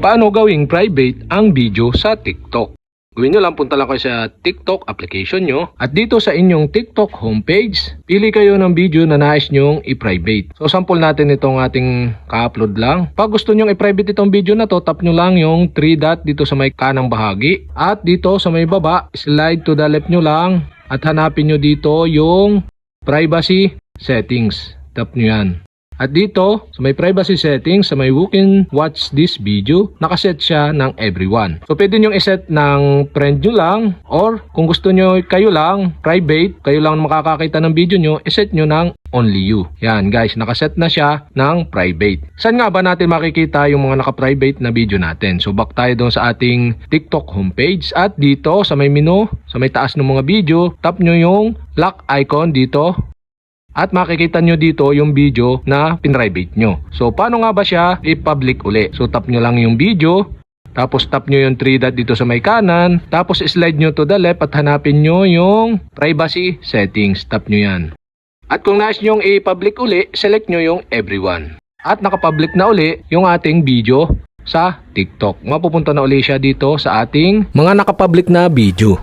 Paano gawing private ang video sa TikTok? Gawin nyo lang, punta lang kayo sa TikTok application nyo. At dito sa inyong TikTok homepage, pili kayo ng video na nais nyong i-private. So sample natin itong ating ka-upload lang. Pag gusto nyong i-private itong video na to, tap nyo lang yung 3 dot dito sa may kanang bahagi. At dito sa may baba, slide to the left nyo lang. At hanapin nyo dito yung privacy settings. Tap nyo yan. At dito, sa may privacy settings, sa may who can watch this video, nakaset siya ng everyone. So, pwede nyo iset ng friend nyo lang, or kung gusto nyo kayo lang, private, kayo lang makakakita ng video nyo, iset nyo ng only you. Yan guys, nakaset na siya ng private. Saan nga ba natin makikita yung mga naka-private na video natin? So, back tayo doon sa ating TikTok homepage. At dito, sa may menu, sa may taas ng mga video, tap nyo yung lock icon dito. At makikita nyo dito yung video na pinrivate nyo. So, paano nga ba siya i-public uli? So, tap nyo lang yung video. Tapos, tap nyo yung 3 dot dito sa may kanan. Tapos, slide nyo to the left at hanapin nyo yung privacy settings. Tap nyo yan. At kung nais nyo i-public uli, select nyo yung everyone. At nakapublic na uli yung ating video sa TikTok. Mapupunta na uli siya dito sa ating mga nakapublic na video.